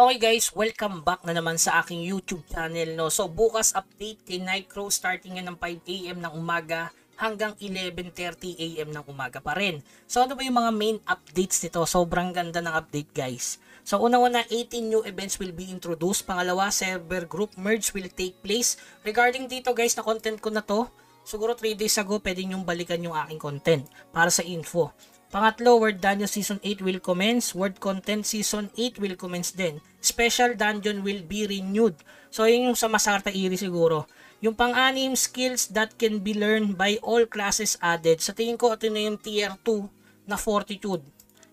Okay guys, welcome back na naman sa aking YouTube channel, no. So bukas update kay Nightcrow, starting yan ng 5 AM ng umaga hanggang 11:30 AM ng umaga pa rin. So ano ba yung mga main updates nito? Sobrang ganda ng update guys. So una-una, 18 new events will be introduced. Pangalawa, server group merge will take place. Regarding dito guys, na content ko na to, siguro 3 days ago pwede nyong balikan yung aking content para sa info. Pangatlo, World Dungeon Season 8 will commence. World Content Season 8 will commence din. Special Dungeon will be renewed. So, yun yung sa Masarta Iri siguro. Yung pang-anim, skills that can be learned by all classes added. Sa tingin ko, ito na yung tier 2 na Fortitude.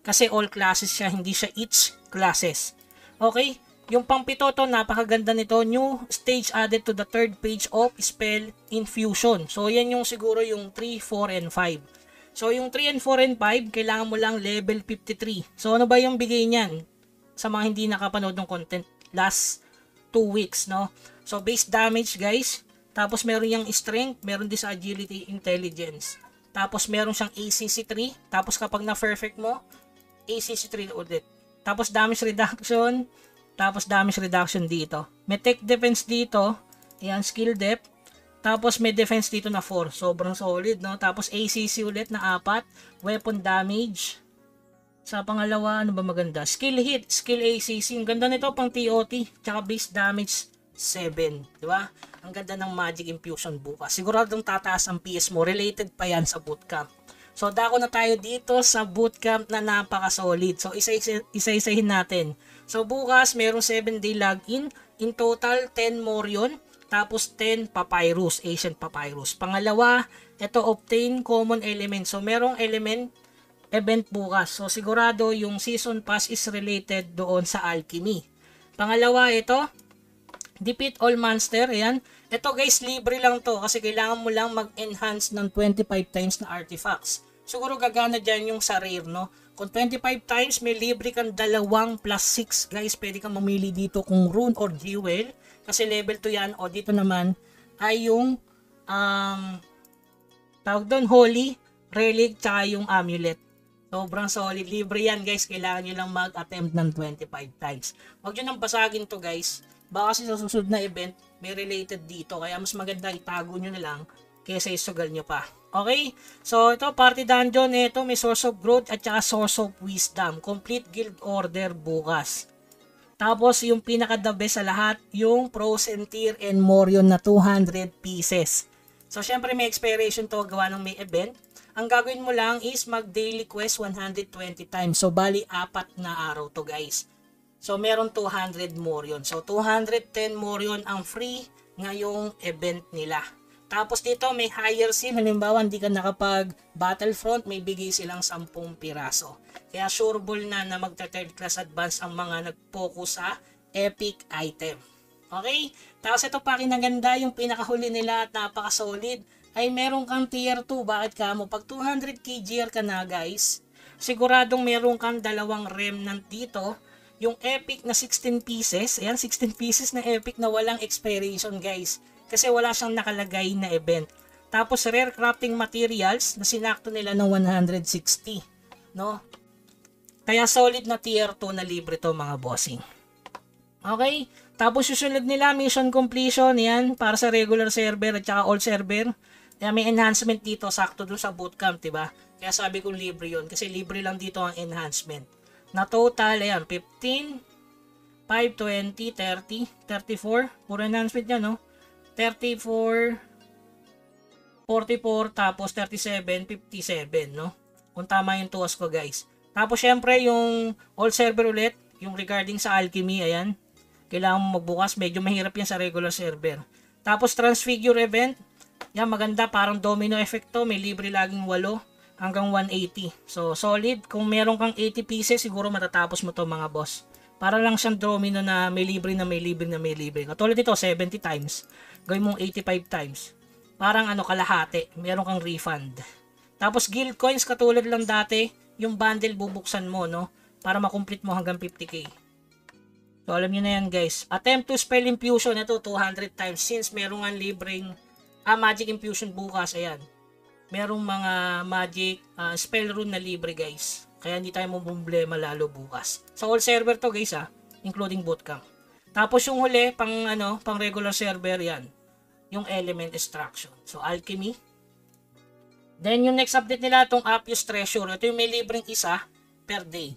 Kasi all classes siya, hindi siya each classes. Okay? Yung pang-pito to, napakaganda nito. New stage added to the third page of Spell Infusion. So, yan yung siguro yung 3, 4, and 5. So, yung 3 and 4 and 5, kailangan mo lang level 53. So, ano ba yung bigay niyan? Sa mga hindi nakapanood ng content last 2 weeks, no? So, base damage, guys. Tapos, meron yung strength, meron din sa agility, intelligence. Tapos, meron siyang ACC 3. Tapos, kapag na-perfect mo, ACC 3 ulit. Tapos, damage reduction. Tapos, damage reduction dito. May tech defense dito. Ayan, skill depth. Tapos may defense dito na 4. Sobrang solid, no? Tapos ACC ulit na 4. Weapon damage. Sa pangalawa, ano ba maganda? Skill hit, skill ACC. Ang ganda nito pang TOT. Tsaka base damage 7. Di ba? Ang ganda ng Magic Infusion bukas. Siguradong tataas ang PS mo. Related pa yan sa bootcamp. So, dako na tayo dito sa bootcamp na napaka-solid. So, isa-isahin natin. So, bukas, merong 7-day login. In total, 10 more yun. Tapos 10 papyrus, ancient papyrus. Pangalawa, ito obtain common element. So merong element event bukas. So sigurado yung season pass is related doon sa alchemy. Pangalawa, ito defeat all monster. Ayan. Ito guys, libre lang to kasi kailangan mo lang mag-enhance ng 25 times na artifacts. Siguro gagana dyan yung sa rare, no? Kung 25 times, may libre kang 2 plus 6. Guys, pwede kang mamili dito kung rune or jewel. Kasi level 2 yan. O dito naman ay yung tawag doon, holy, relic, tsaka yung amulet. Sobrang solid. Libre yan guys. Kailangan nyo lang mag-attempt ng 25 times. Huwag nyo nang basagin to guys. Baka kasi sa susunod na event, may related dito. Kaya mas maganda itago nyo na lang kaysa isugal nyo pa. Okay? So, ito, party dungeon. Ito, may source of growth at saka source of wisdom. Complete guild order bukas. Tapos, yung pinaka-the best sa lahat, yung Frozen Tear and Morion na 200 pieces. So, syempre may expiration to gawa ng may event. Ang gagawin mo lang is mag-daily quest 120 times. So, bali, 4 na araw to guys. So, meron 200 Morion. So, 210 Morion ang free ngayong event nila. Tapos dito may higher seal. Halimbawa, hindi ka nakapag Battlefront, may bigay silang 10 piraso. Kaya sureball na magta-third class advance ang mga nag-focus sa epic item. Okay? Tapos ito pa kinaganda, yung pinakahuli nila at napaka-solid ay meron kang tier 2. Bakit ka mo? Pag 200k GR ka na guys, siguradong meron kang dalawang remnant dito. Yung epic na 16 pieces. Ayan, 16 pieces na epic na walang expiration guys. Kasi wala siyang nakalagay na event. Tapos rare crafting materials na sinakto nila ng 160. No? Kaya solid na tier 2 na libre to mga bossing. Okay? Tapos susunod nila mission completion. Yan, para sa regular server at saka all server. Kaya may enhancement dito. Sakto doon sa bootcamp, diba? Kaya sabi ko libre yon. Kasi libre lang dito ang enhancement. Na total, ayan, 15, 5, 20, 30, 34. Puro enhancement yan, no? 34, 44, tapos 37, 57, no? Kung tama yung tuwas ko, guys. Tapos, syempre, yung all server ulit, yung regarding sa alchemy, ayan. Kailangan mo magbukas. Medyo mahirap yan sa regular server. Tapos, transfigure event. Yan, maganda. Parang domino effect to. May libre laging 8 hanggang 180. So, solid. Kung meron kang 80 pieces, siguro matatapos mo to mga boss. Para lang siyang domino na may libre na may libre na may libre. Katulad ito, 70 times. Gawin mong 85 times. Parang ano, kalahati. Meron kang refund. Tapos guild coins, katulad lang dati, yung bundle bubuksan mo, no? Para makomplete mo hanggang 50k. So, alam nyo na yan, guys. Attempt to spell infusion, ito, 200 times. Since meron nga libreng magic infusion bukas, ayan. Merong mga magic spell rune na libre, guys. Kaya hindi tayo problema lalo bukas. Sa all server to guys ha. including bootcamp. Tapos yung huli, pang regular server yan, yung element extraction. So, alchemy. Then, yung next update nila, itong Appius Treasure. Ito yung may libreng isa per day.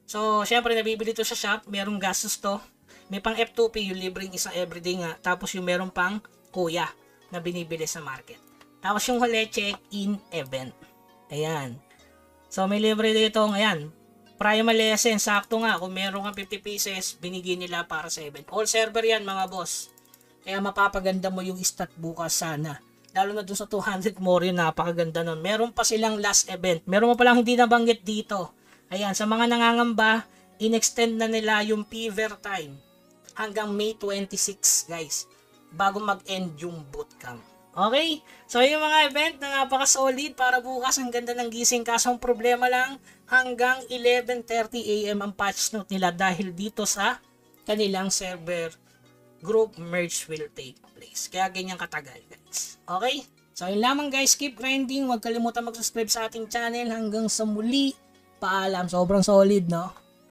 So, syempre, nabibili to sa shop. Merong gastos to. May pang F2P, yung libreng isa everyday nga. Tapos, yung merong pang kuya na binibili sa market. Tapos, yung huli, check-in event. Ayan. So, may libre dito. Ayan. Primal lesson, sakto nga. Kung meron kang 50 pieces, binigyan nila para sa event. All server yan, mga boss. Kaya mapapaganda mo yung stat bukas sana. Lalo na dun sa 200 more yun, napakaganda nun. Meron pa silang last event. Meron mo palang hindi nabanggit dito. Ayan, sa mga nangangamba, in-extend na nila yung Fever time hanggang May 26, guys. Bago mag-end yung bootcamp. Okay? So, yung mga event na napaka-solid para bukas. Ang ganda ng gising. Kaso ang problema lang, hanggang 11:30 AM ang patch note nila dahil dito sa kanilang server group merge will take place. Kaya ganyan katagal, guys. Okay? So, yun lamang, guys. Keep grinding. Huwag kalimutan mag-subscribe sa ating channel. Hanggang sa muli. Paalam. Sobrang solid, no?